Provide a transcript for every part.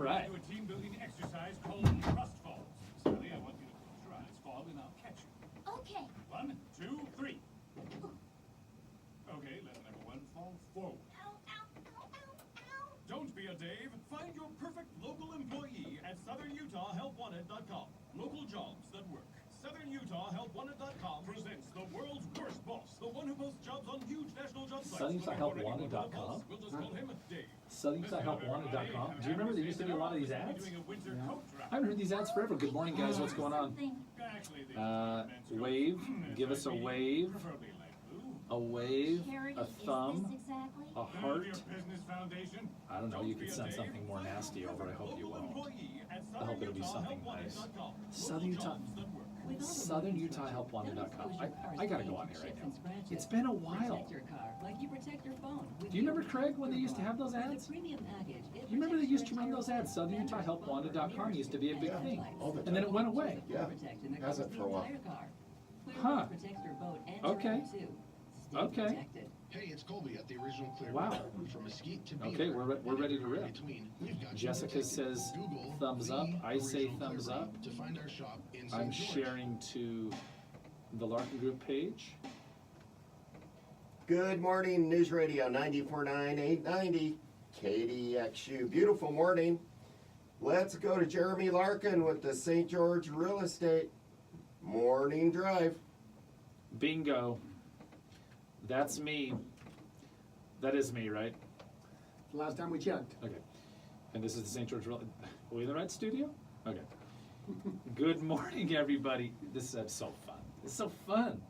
right. Do a team building exercise called Trust Falls. Sally, I want you to close your eyes, fall, and I'll catch you. Okay. 1, 2, 3. Okay, let number 1 fall forward. Ow, ow, ow, ow, ow. Don't be a Dave. Find your perfect local employee at SouthernUtahHelpWanted.com. Local jobs that work. SouthernUtahHelpWanted.com presents the world's worst boss, the one who posts jobs on huge national job sites. SouthernUtahHelpWanted.com? We'll just call him Dave. SouthernUtahHelpWanted.com. Do you remember they used to do a lot of these ads? I haven't heard these ads forever. Good morning, guys. What's going on? Wave. Give us a wave. A wave. Carrie, A is thumb. this exactly? A heart. Business Foundation. I don't know. You could send something more nasty over. I hope you won't. I hope it'll be something nice. SouthernUtahHelpWanted.com. I gotta go on here right now. It's been a while. Do you remember, Craig, when they used to have those ads? You remember they used to run those ads? SouthernUtahHelpWanted.com used to be a big thing. And then it went away. Yeah, hasn't for a while. Huh. Okay. Okay. Hey, it's Colby at the original Clear. Wow. From Mesquite to Okay, Beaver, we're ready to rip. between, we've got Jessica you says Google thumbs up. the I say original thumbs Clear up. to find our shop in St. I'm George. sharing to the Larkin Group page. Good morning, News Radio 94.9, 890, KDXU. Beautiful morning. Let's go to Jeremy Larkin with the St. George Real Estate Morning Drive. Bingo. That's me. That is me, right? Last time we checked. Okay. And this is the St. George Real. Are we in the right studio? Okay. Good morning, everybody. This is so fun. It's so fun.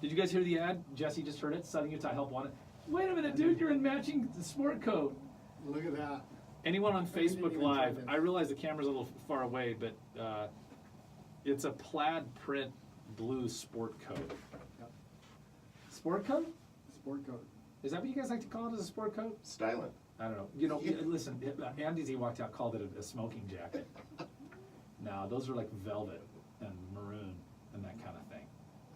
Did you guys hear the ad? Jesse just heard it. Southern Utah Help Wanted. Wait a minute, dude. You're in matching sport coat. Look at that. Anyone on didn't Facebook even try Live, this. I realize the camera's a little far away, but it's a plaid print blue sport coat. Yep. Sport coat? Sport coat. Is that what you guys like to call it, as a sport coat? Styling. I don't know. You know, listen, Andy, as he walked out, called it a smoking jacket. No, those are like velvet and maroon and that kind of thing.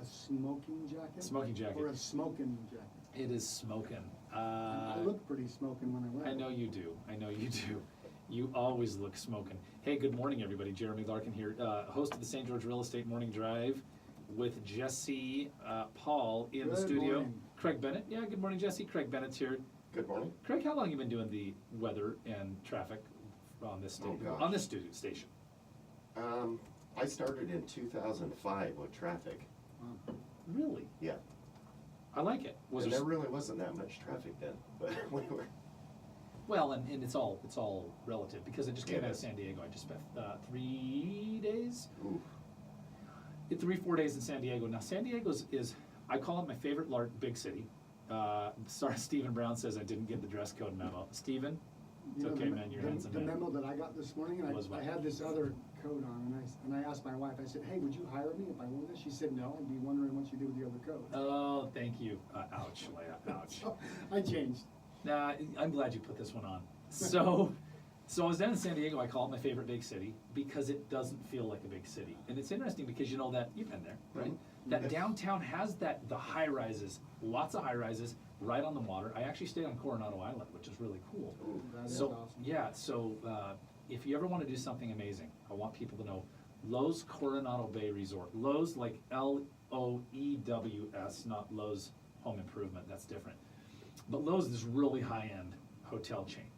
A smoking jacket? Smoking jacket. Or a smoking jacket? It is smoking. I look pretty smoking when I wear it. I know you do. I know you do. You always look smoking. Hey, good morning, everybody. Jeremy Larkin here, host of the St. George Real Estate Morning Drive with Jesse Paul in the Good studio. morning. Craig Bennett. Yeah, good morning, Jesse. Craig Bennett's here. Good morning. Craig, how long have you been doing the weather and traffic on this gosh. on this studio station? I started in 2005 with traffic. Wow. Really? Yeah. I like it. And there really wasn't that much traffic then, but we were. Well, and it's all relative because I just came It out of is. San Diego. I just spent 3 days. Ooh. 3-4 days in San Diego. Now, San Diego is I call it my favorite big city. Sorry, Stephen Brown says I didn't get the dress code memo. Stephen, it's You know, okay, the- man. Your the- hands in The there. memo that I got this morning, and Was what? I had this other coat on, and I asked my wife, I said, hey, would you hire me if I wore this? She said, no, I'd be wondering what you do with the other coat. Oh, thank you. Ouch, Leah. Ouch. So, I changed. Nah, I'm glad you put this one on. So I was down in San Diego. I call it my favorite big city because it doesn't feel like a big city. And it's interesting because you know that you've been there, right? Mhm. That Yes. downtown has the high rises, lots of high rises, right on the water. I actually stayed on Coronado Island, which is really cool. Ooh. That is So awesome. yeah, so if you ever want to do something amazing, I want people to know Lowe's Coronado Bay Resort. Lowe's like Loews, not Lowe's Home Improvement. That's different. But Lowe's is this really high-end hotel chain,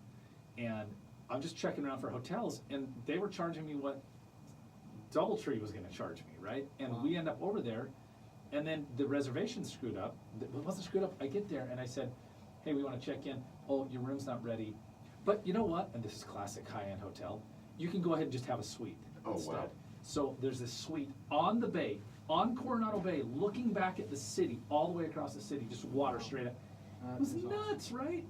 and I'm just checking around for hotels, and they were charging me what DoubleTree was going to charge me, right? And Wow. we end up over there, and then the reservation screwed up. It wasn't screwed up. I get there and I said, "Hey, we want to check in. Oh, your room's not ready." But you know what? And this is classic high-end hotel. You can go ahead and just have a suite Oh, instead. wow. So there's this suite on the bay, on Coronado Bay, looking back at the city, all the way across the city, just water straight up. That It was is awesome. nuts, right?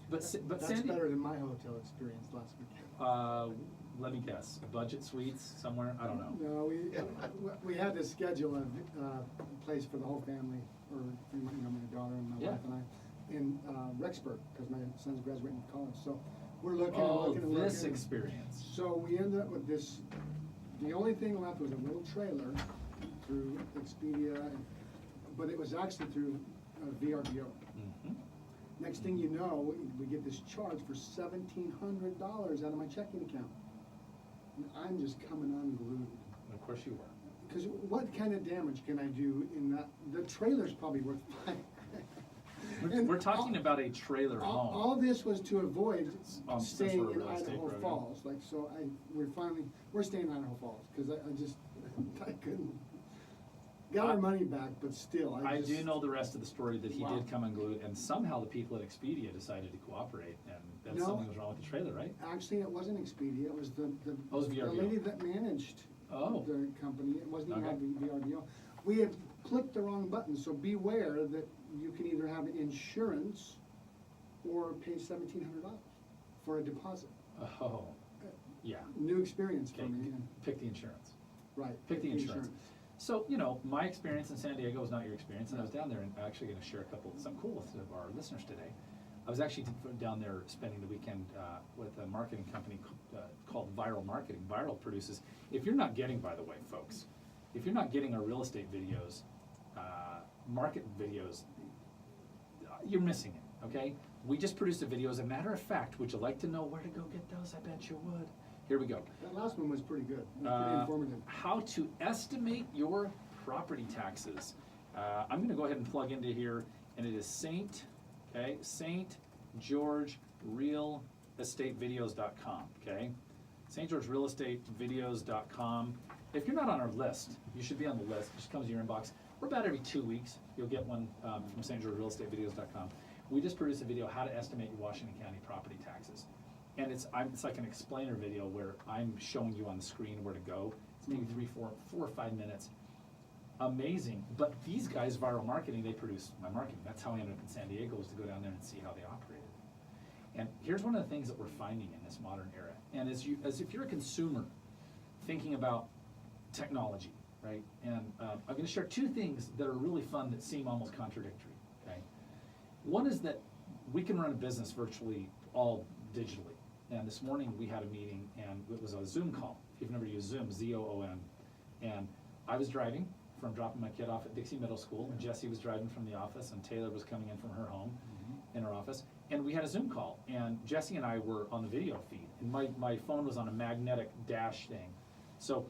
But That's Sandy, better than my hotel experience last weekend. let me guess, budget suites somewhere? I don't know. No, we had to schedule a place for the whole family, or for my daughter and my Yeah. wife and I, in Rexburg, because my son's graduating from college. So we're looking and Oh, looking and this looking. experience. So we ended up with this, the only thing left was a little trailer through Expedia, but it was actually through VRBO. Mhm. Next thing you know, we get this charge for $1,700 out of my checking account. I'm just coming unglued. Of course you were. Because what kind of damage can I do in that? The trailer's probably worth $5. We're talking about a trailer home. All this was to avoid Some staying sort of in real estate Idaho program. Falls, like, so we're staying in Idaho Falls, cause I just, I couldn't. Got our money back, but still, I just. do know the rest of the story, that he Wow. did come unglued, and somehow the people at Expedia decided to cooperate, and that No. something was wrong with the trailer, right? Actually, it wasn't Expedia, it was the Oh, it was the VRBO. lady that managed Oh. the company, it wasn't even Okay. VRBO. We had clicked the wrong button, so beware that you can either have insurance or pay $1,700 for a deposit. Oh, yeah. New experience for Okay, me, and- pick the insurance. right. Pick the insurance. So, you know, my experience in San Diego was not your experience, and I was down there and actually gonna share something cool with our listeners today. I was actually down there spending the weekend with a marketing company called Viral Marketing. Viral produces, if you're not getting, by the way, folks, if you're not getting our real estate videos, market videos, you're missing it, okay? We just produced a video, as a matter of fact. Would you like to know where to go get those? I bet you would. Here we go. That last one was pretty good, pretty informative. How to estimate your property taxes. I'm gonna go ahead and plug into here, and it is St. George Real estatevideos.com, okay? stgeorgerealestatevideos.com. If you're not on our list, you should be on the list. It just comes to your inbox. We're about every 2 weeks. You'll get one from stgeorgerealestatevideos.com. We just produced a video, how to estimate your Washington County property taxes. And it's like an explainer video where I'm showing you on the screen where to go. It's maybe 4 or 5 minutes. Amazing. But these guys, Viral Marketing, they produce my marketing. That's how I ended up in San Diego, was to go down there and see how they operated. And here's one of the things that we're finding in this modern era. And as if you're a consumer thinking about technology, right? And I'm gonna share 2 things that are really fun that seem almost contradictory, okay? One is that we can run a business virtually all digitally. And this morning we had a meeting, and it was a Zoom call. If you've never used Zoom, Z-O-O-M. And I was driving from dropping my kid off at Dixie Middle School, and Jessie was driving from the office, and Taylor was coming in from her home in her office. And we had a Zoom call, and Jessie and I were on the video feed, and my phone was on a magnetic dash thing. So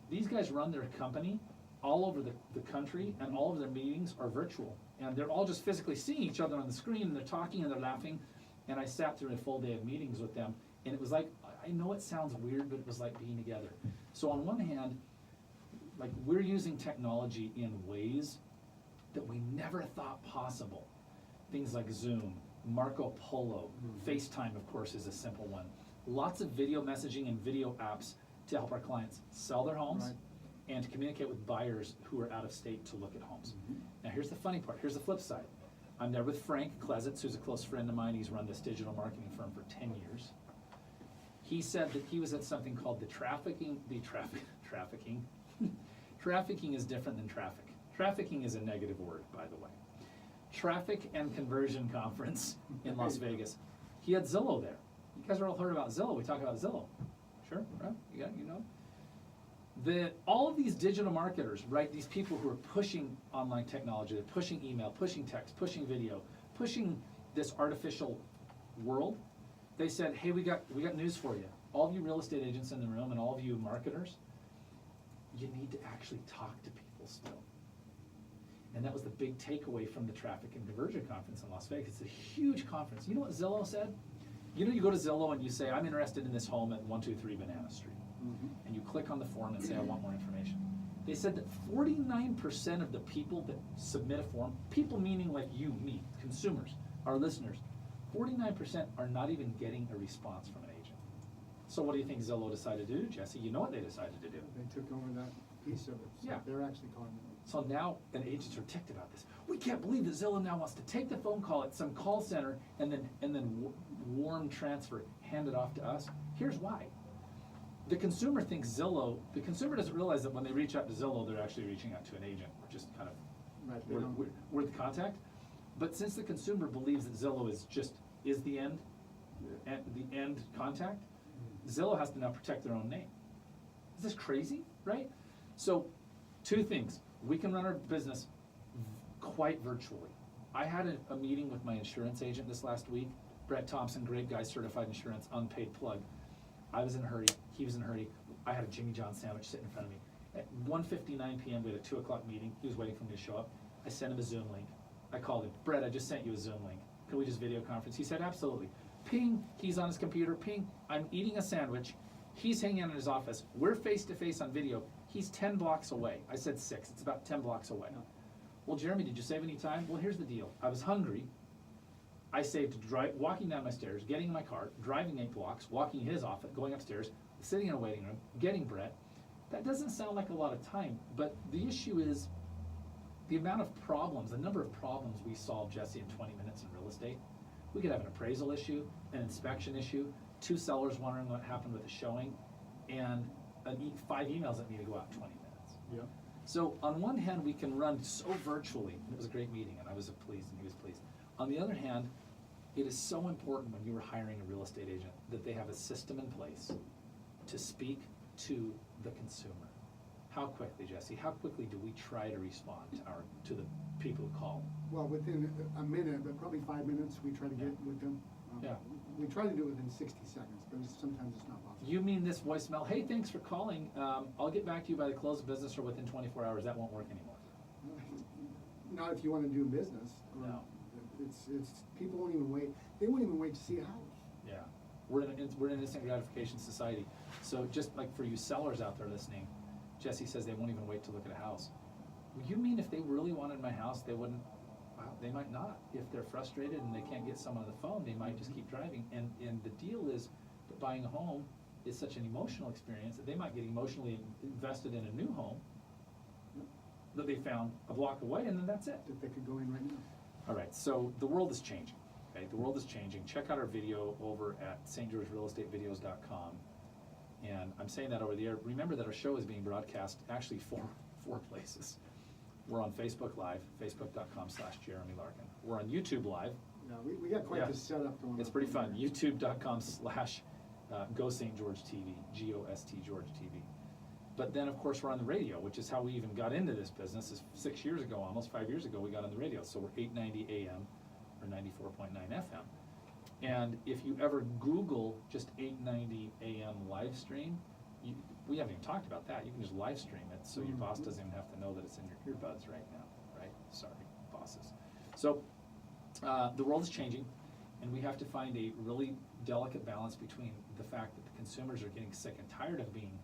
these guys run their company all over the country, and all of their meetings are virtual. And they're all just physically seeing each other on the screen, and they're talking and they're laughing. And I sat through a full day of meetings with them, and it was like, I know it sounds weird, but it was like being together. So on one hand, like, we're using technology in ways that we never thought possible. Things like Zoom, Marco Polo, FaceTime, of course, is a simple one. Lots of video messaging and video apps to help our clients sell their homes, Right. and to communicate with buyers who are out of state to look at homes. Now here's the funny part, here's the flip side. I'm there with Frank Klesitz, who's a close friend of mine. He's run this digital marketing firm for 10 years. He said that he was at something called trafficking. Trafficking is different than traffic. Trafficking is a negative word, by the way. Traffic and Conversion Conference in Las Vegas. He had Zillow there. You guys are all heard about Zillow. We talk about Zillow. Sure, right? You know. All of these digital marketers, right? These people who are pushing online technology, they're pushing email, pushing text, pushing video, pushing this artificial world. They said, hey, we got news for you. All of you real estate agents in the room, and all of you marketers, you need to actually talk to people still. And that was the big takeaway from the Traffic and Conversion Conference in Las Vegas. It's a huge conference. You know what Zillow said? You know, you go to Zillow and you say, I'm interested in this home at 123 Banana Street. And you click on the form and say, I want more information. They said that 49% of the people that submit a form, people meaning like you, me, consumers, our listeners, 49% are not even getting a response from an agent. So what do you think Zillow decided to do, Jesse? You know what they decided to do. They took over that piece of it, so Yeah. they're actually calling it. So now, and agents are ticked about this. We can't believe that Zillow now wants to take the phone call at some call center and then warm transfer, hand it off to us. Here's why. The consumer thinks Zillow, the consumer doesn't realize that when they reach out to Zillow, they're actually reaching out to an agent, or just kind of, Right, they don't. we're the contact. But since the consumer believes that Zillow is the end contact, Zillow has to now protect their own name. Is this crazy, right? So, 2 things. We can run our business quite virtually. I had a meeting with my insurance agent this last week, Brett Thompson, great guy, certified insurance, unpaid plug. I was in a hurry, he was in a hurry. I had a Jimmy John sandwich sitting in front of me. At 1:59 p.m., we had a 2 o'clock meeting. He was waiting for me to show up. I sent him a Zoom link. I called him, Brett, I just sent you a Zoom link. Can we just video conference? He said, absolutely. Ping, he's on his computer. Ping, I'm eating a sandwich. He's hanging out in his office. We're face to face on video. He's 10 blocks away. I said 6, it's about 10 blocks away. Well, Jeremy, did you save any time? Well, here's the deal. I was hungry. I saved walking down my stairs, getting in my car, driving 8 blocks, walking his office, going upstairs, sitting in a waiting room, getting Brett. That doesn't sound like a lot of time, but the issue is the amount of problems, the number of problems we solve, Jesse, in 20 minutes in real estate. We could have an appraisal issue, an inspection issue, 2 sellers wondering what happened with the showing, and 5 emails that need to go out in 20 minutes. Yeah. So on one hand, we can run so virtually, and it was a great meeting, and I was pleased, and he was pleased. On the other hand, it is so important when you were hiring a real estate agent that they have a system in place to speak to the consumer. How quickly, Jesse, how quickly do we try to respond to the people who call? Well, within a minute, but probably 5 minutes, we try to get with them. Yeah. We try to do it within 60 seconds, but sometimes it's not possible. You mean this voicemail, hey, thanks for calling, I'll get back to you by the close of business or within 24 hours, that won't work anymore. Not if you want to do business. No. It's, people won't even wait, they won't even wait to see a house. Yeah, we're in an instant gratification society. So just like for you sellers out there listening, Jesse says they won't even wait to look at a house. Well, you mean if they really wanted my house, they wouldn't? Well, they might not. If they're frustrated and they can't get someone on the phone, they might just keep driving. And the deal is that buying a home is such an emotional experience that they might get emotionally invested in a new home that they found a block away, and then that's it. That they could go in right now. All right, so the world is changing, okay? The world is changing. Check out our video over at stgeorgerealestatevideos.com. And I'm saying that over the air. Remember that our show is being broadcast actually four places. We're on Facebook Live, facebook.com/Jeremy Larkin. We're on YouTube Live. Yeah, we got quite Yeah. the setup going on. It's pretty fun. youtube.com/Go St. George TV, GOST George TV. But then, of course, we're on the radio, which is how we even got into this business. Is 6 years ago, almost 5 years ago, we got on the radio. So we're 890 AM or 94.9 FM. And if you ever Google just 890 AM live stream, we haven't even talked about that. You can just live stream it, so your boss doesn't even have to know that it's in your earbuds right now, right? Sorry, bosses. So the world is changing, and we have to find a really delicate balance between the fact that the consumers are getting sick and tired of being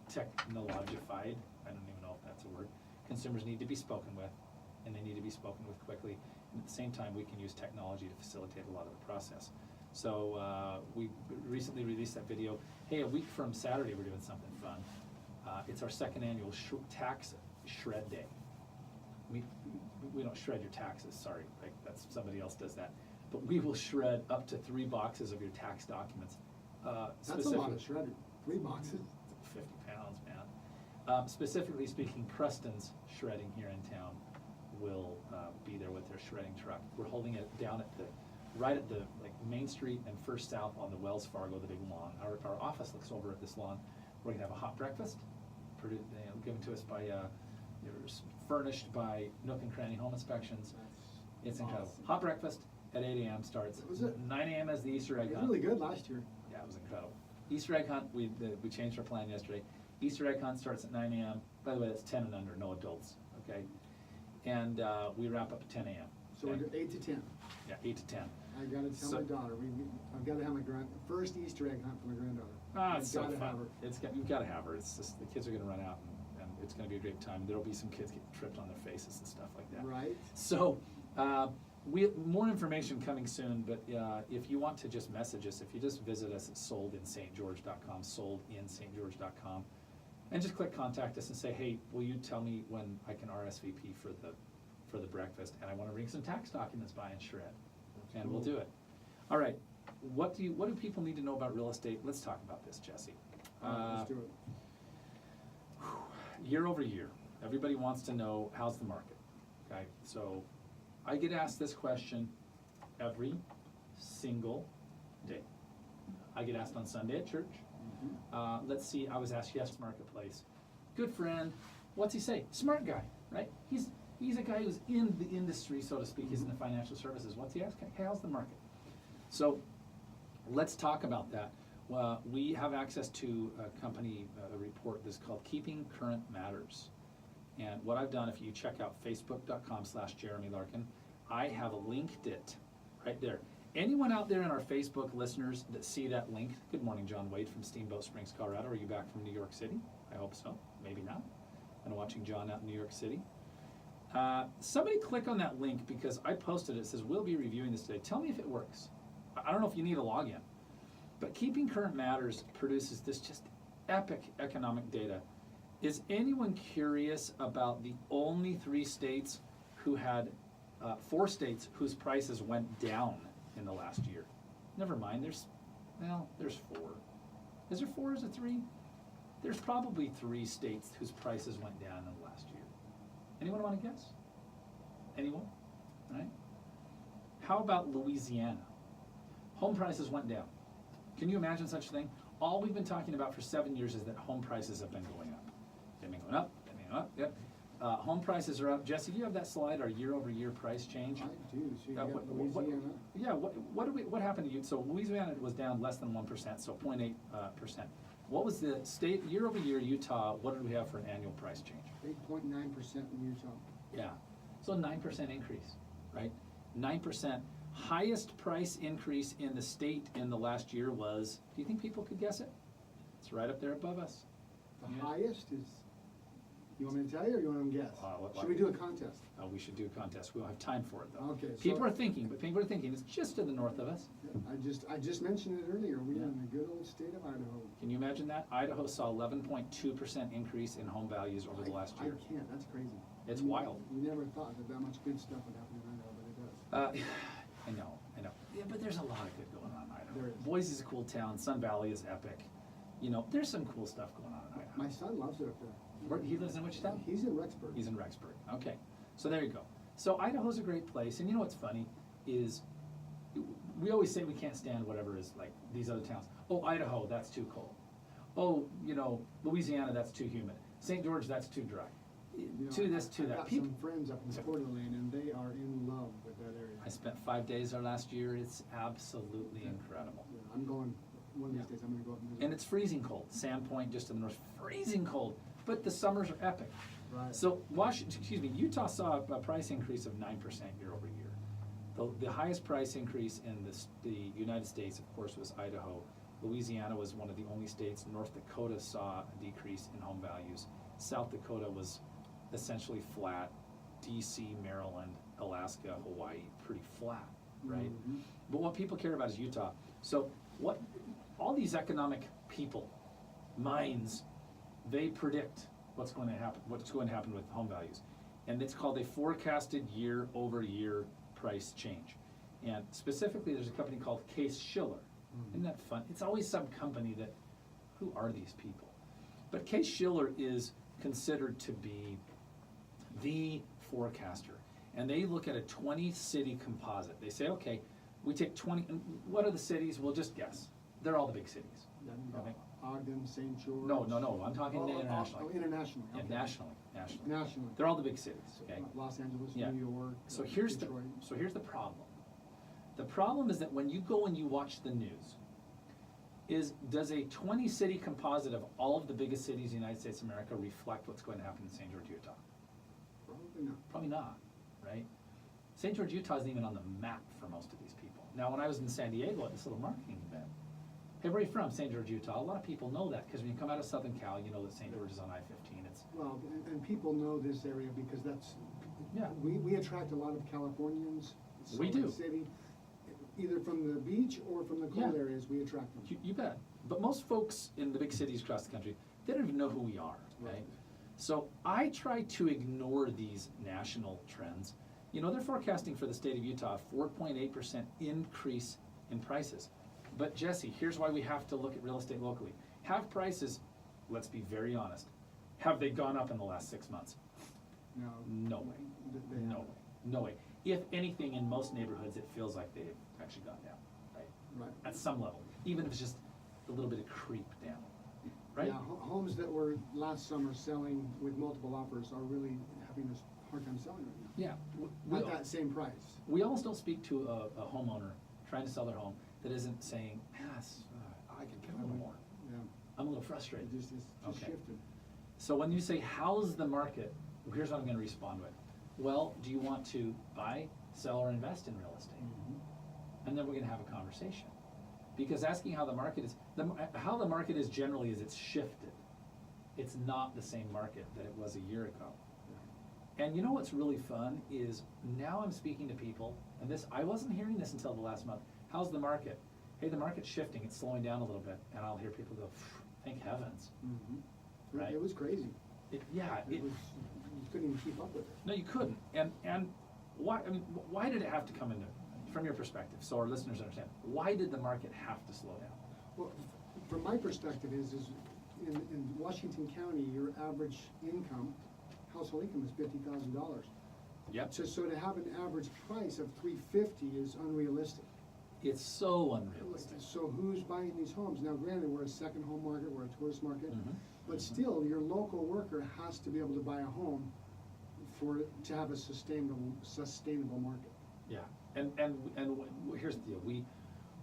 technologified. I don't even know if that's a word. Consumers need to be spoken with, and they need to be spoken with quickly. And at the same time, we can use technology to facilitate a lot of the process. So we recently released that video. Hey, a week from Saturday, we're doing something fun. It's our second annual tax shred day. We don't shred your taxes, sorry, like that's somebody else does that. But we will shred up to 3 boxes of your tax documents. That's a lot of shredding, 3 boxes. 50 pounds, man. Specifically speaking, Preston's Shredding here in town will be there with their shredding truck. We're holding it down at right at the Main Street and First South on the Wells Fargo, the big lawn. Our office looks over at this lawn. We're gonna have a hot breakfast, given to us by, furnished by Nook and Cranny Home Inspections. It's incredible. Awesome. Hot breakfast at 8 AM starts. Was it? 9 AM as the Easter egg It was hunt. really good last year. Yeah, it was incredible. Easter egg hunt, we changed our plan yesterday. Easter egg hunt starts at 9 AM. By the way, that's 10 and under, no adults, okay? And we wrap up at 10 AM. So we're okay? 8 to 10. Yeah, 8 to 10. I gotta tell So- my daughter, I've gotta have my first Easter egg hunt for my granddaughter. It's so Gotta fun. have her. You've gotta have her. It's just, the kids are gonna run out and it's gonna be a great time. There'll be some kids getting tripped on their faces and stuff like that. Right. So, more information coming soon, but if you want to just message us, if you just visit us at soldinstgeorge.com, soldinstgeorge.com, and just click contact us and say, hey, will you tell me when I can RSVP for the breakfast, and I want to bring some tax documents by and shred, and we'll do it. All right, what do people need to know about real estate? Let's talk about this, Jesse. Let's do it. Year over year, everybody wants to know how's the market, okay? So I get asked this question every single day. I get asked on Sunday at church. Let's see, I was asked yesterday Marketplace. Good friend, what's he say? Smart guy, right? He's a guy who's in the industry, so to speak. He's in the financial services. What's he asking? Hey, how's the market? So let's talk about that. We have access to a company report that's called Keeping Current Matters. And what I've done, if you check out facebook.com/Jeremy Larkin, I have linked it right there. Anyone out there in our Facebook listeners that see that link, good morning, John Wade from Steamboat Springs, Colorado. Are you back from New York City? I hope so. Maybe not. I'm watching John out in New York City. Somebody click on that link because I posted it. It says, we'll be reviewing this today. Tell me if it works. I don't know if you need a login. But Keeping Current Matters produces this just epic economic data. Is anyone curious about the only 3 states who had, 4 states whose prices went down in the last year? Never mind, there's 4. Is there 4 or is it 3? There's probably 3 states whose prices went down in the last year. Anyone want to guess? Anyone? All right. How about Louisiana? Home prices went down. Can you imagine such a thing? All we've been talking about for 7 years is that home prices have been going up. They've been going up, they've been going up, yep. Home prices are up. Jesse, do you have that slide, our year-over-year price change? I do, so you got What Louisiana. what happened to you? So Louisiana was down less than 1%, so 0.8%. What was the state, year-over-year Utah, what did we have for an annual price change? 8.9% in Utah. Yeah, so 9% increase, right? 9%. Highest price increase in the state in the last year was, do you think people could guess it? It's right up there above us. The Yeah. highest is, you want me to tell you or you want them to guess? What- Should we do a contest? We should do a contest. We don't have time for it though. Okay, People so- are thinking, it's just to the north of us. I just mentioned it earlier, we Yeah. are in the good old state of Idaho. Can you imagine that? Idaho saw 11.2% increase in home values over the last year. I can't, that's crazy. It's You- wild. You never thought that much good stuff would happen in Idaho, but it does. I know. Yeah, but there's a lot of good going on in Idaho. There is. Boise's a cool town. Sun Valley is epic. You know, there's some cool stuff going on in Idaho. My son loves it up there. Where, he lives in which town? He's in Rexburg. He's in Rexburg. Okay, so there you go. So Idaho's a great place, and you know what's funny is we always say we can't stand whatever is like these other towns. Oh, Idaho, that's too cold. Oh, Louisiana, that's too humid. St. George, that's too dry. You know, To this, to I've that. got People. some friends up in Coeur d'Alene, and they are in love with that area. I spent 5 days there last year. It's absolutely incredible. Yeah, I'm going, one of these days, I'm gonna go up and visit. And it's freezing cold. Sandpoint, just to the north, freezing cold. But the summers are epic. Right. So Utah saw a price increase of 9% year over year. The highest price increase in the United States, of course, was Idaho. Louisiana was one of the only states. North Dakota saw a decrease in home values. South Dakota was essentially flat. DC, Maryland, Alaska, Hawaii, pretty flat, right? Mhm. But what people care about is Utah. So all these economic people, minds, they predict what's going to happen with home values. And it's called a forecasted year-over-year price change. And specifically, there's a company called Case-Shiller. Isn't that fun? It's always some company that, who are these people? But Case-Shiller is considered to be the forecaster. And they look at a 20-city composite. They say, okay, we take 20, and what are the cities? We'll just guess. They're all the big cities. Okay. Ogden, St. George. No, I'm talking internationally. Internationally, Yeah, okay. nationally. Nationally. They're all the big cities, okay? Los Angeles, Yeah. New York, So here's Detroit. the problem. The problem is that when you go and you watch the news, does a 20-city composite of all of the biggest cities in the United States of America reflect what's going to happen in St. George, Utah? Probably not. Probably not, right? St. George, Utah isn't even on the map for most of these people. Now, when I was in San Diego at this little marketing event, hey, where are you from? St. George, Utah. A lot of people know that because when you come out of Southern Cal, you know that St. George is on I-15. It's Well, and people know this area because Yeah. we attract a lot of Californians. We Salt Lake do. City, either from the beach or from the cold Yeah. areas, we attract them. You bet. But most folks in the big cities across the country, they don't even know who we are, right? Right. So I try to ignore these national trends. They're forecasting for the state of Utah a 4.8% increase in prices. But Jesse, here's why we have to look at real estate locally. Have prices, let's be very honest, have they gone up in the last 6 months? No. No way. They No haven't. way. No way. If anything, in most neighborhoods, it feels like they've actually gone down, right? Right. At some level, even if it's just a little bit of creep down, right? Yeah, homes that were last summer selling with multiple offers are really having a hard time selling right now. Yeah. At that same price. We almost don't speak to a homeowner trying to sell their home that isn't saying, yes, I could pay a little more. Yeah, I'm a little frustrated. it's just Okay. shifted. So when you say, how's the market, here's what I'm gonna respond with. Well, do you want to buy, sell, or invest in real estate? And then we're gonna have a conversation. Because asking how the market is, how the market is generally is it's shifted. It's not the same market that it was a year ago. And you know what's really fun is now I'm speaking to people, and this, I wasn't hearing this until the last month. How's the market? Hey, the market's shifting, it's slowing down a little bit. And I'll hear people go, thank heavens. Right. It was crazy. Yeah, It was, you couldn't even keep up with it. no, you couldn't. And why, I mean, why did it have to come into, from your perspective, so our listeners understand, why did the market have to slow down? Well, from my perspective is in Washington County, your average income, household income is $50,000. Yep. So to have an average price of $350 is unrealistic. It's so unrealistic. So who's buying these homes? Now granted, we're a second home market, we're a tourist market, Mhm. but still, your local worker has to be able to buy a home to have a sustainable market. Yeah, and here's the deal,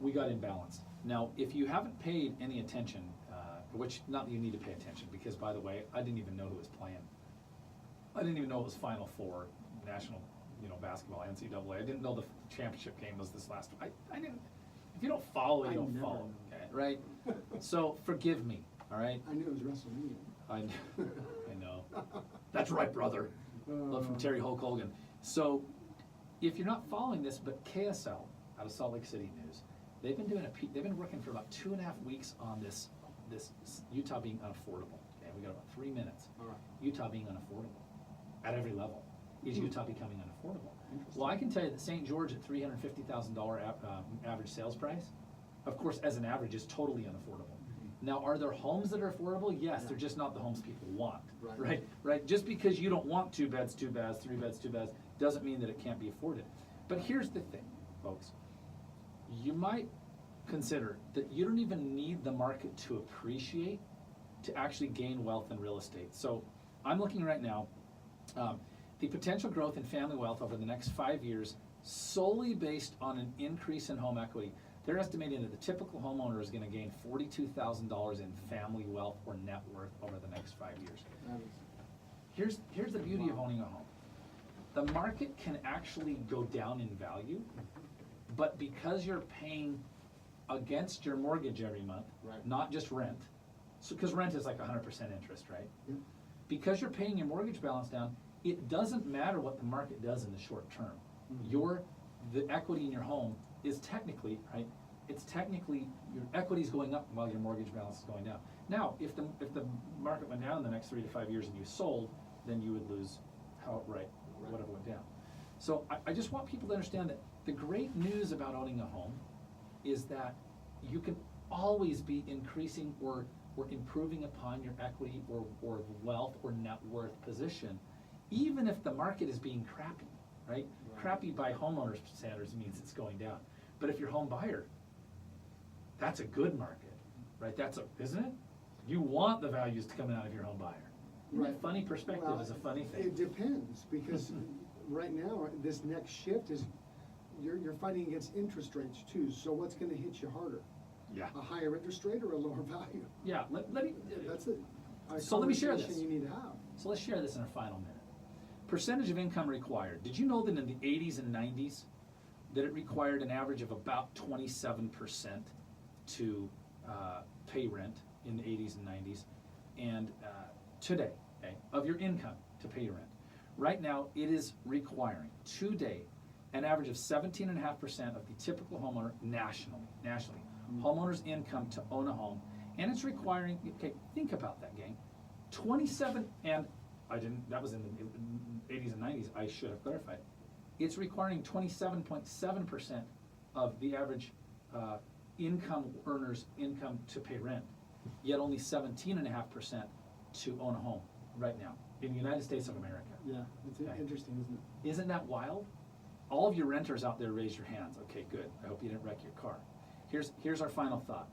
we got imbalanced. Now, if you haven't paid any attention, which, not that you need to pay attention, because by the way, I didn't even know who was playing. I didn't even know it was Final Four, national, basketball, NCAA. I didn't know the championship game was this last, I didn't, if you don't follow it, you don't I follow, never okay, right? So, forgive me, all right? I knew it was WrestleMania. I know. That's right, brother. Love from Terry Hulk Hogan. So, if you're not following this, but KSL out of Salt Lake City News, they've been working for about 2.5 weeks on this Utah being unaffordable. Okay, we got about 3 minutes. All right. Utah being unaffordable at every level. Is Utah becoming unaffordable? Interesting. Well, I can tell you that St. George at $350,000 average sales price, of course, as an average, is totally unaffordable. Now, are there homes that are affordable? Yes, they're just not the homes people want, Right. right? Just because you don't want 2 beds, 2 baths, 3 beds, 2 baths, doesn't mean that it can't be afforded. But here's the thing, folks. You might consider that you don't even need the market to appreciate to actually gain wealth in real estate. So I'm looking right now, the potential growth in family wealth over the next 5 years solely based on an increase in home equity. They're estimating that the typical homeowner is gonna gain $42,000 in family wealth or net worth over the next 5 years. Here's the beauty of owning a home. The market can actually go down in value, but because you're paying against your mortgage every month, Right. not just rent, so, because rent is like 100% interest, right? Yeah. Because you're paying your mortgage balance down, it doesn't matter what the market does in the short term. The equity in your home is technically, right, it's technically, your equity's going up while your mortgage balance is going down. Now, if the market went down in the next 3 to 5 years and you sold, then you would lose whatever went down. So I just want people to understand that the great news about owning a home is that you can always be increasing or improving upon your equity or wealth or net worth position, even if the market is being crappy, right? Crappy by homeowners standards means it's going down. But if you're a home buyer, that's a good market, right? Isn't it? You want the values to come out of your home buyer. Isn't that funny? Perspective Well, is a funny thing. It depends, because right now, this next shift is, you're fighting against interest rates too, so what's gonna hit you harder? Yeah. A higher interest rate or a lower value? Yeah, let me, That's a So let me share conversation this. you need to have. so let's share this in our final minute. Percentage of income required. Did you know that in the 80s and 90s, that it required an average of about 27% to pay rent in the 80s and 90s, and today, okay, of your income to pay your rent. Right now, it is requiring today an average of 17.5% of the typical homeowner nationally, homeowner's income to own a home, and it's requiring. Okay, think about that, gang. 27, and I didn't. That was in the 80s and 90s. I should have clarified. It's requiring 27.7% of the average income earner's income to pay rent, yet only 17.5% to own a home right now in the United States of America. Yeah, it's Okay. interesting, isn't it? Isn't that wild? All of your renters out there, raise your hands. Okay, good. I hope you didn't wreck your car. Here's our final thought.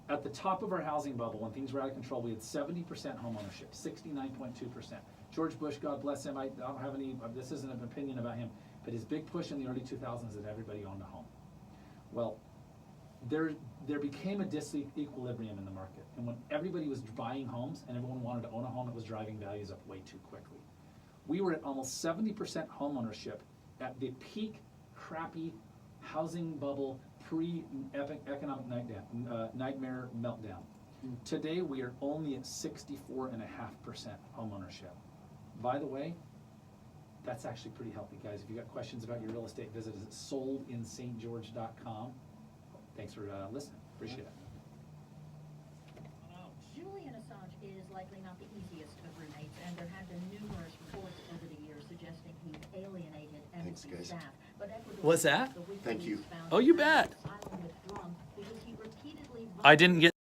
At the top of our housing bubble, when things were out of control, we had 70% home ownership, 69.2%. George Bush, God bless him, I don't have any, this isn't an opinion about him, but his big push in the early 2000s is that everybody owned a home. Well, there became a disequilibrium in the market. And when everybody was buying homes and everyone wanted to own a home, it was driving values up way too quickly. We were at almost 70% homeownership at the peak crappy housing bubble pre-economic nightmare meltdown. Today we are only at 64.5% homeownership. By the way, that's actually pretty healthy, guys. If you got questions about your real estate, visit us at soldinstgeorge.com. Thanks for listening. Appreciate it. Julian Assange is likely not the easiest of roommates, and there have been numerous reports over the years suggesting he alienated Thanks, embassy guys. staff. But Ecuador What's that? the WikiLeaks Thank you. found Oh, you he bet. was island with Trump because he repeatedly I didn't get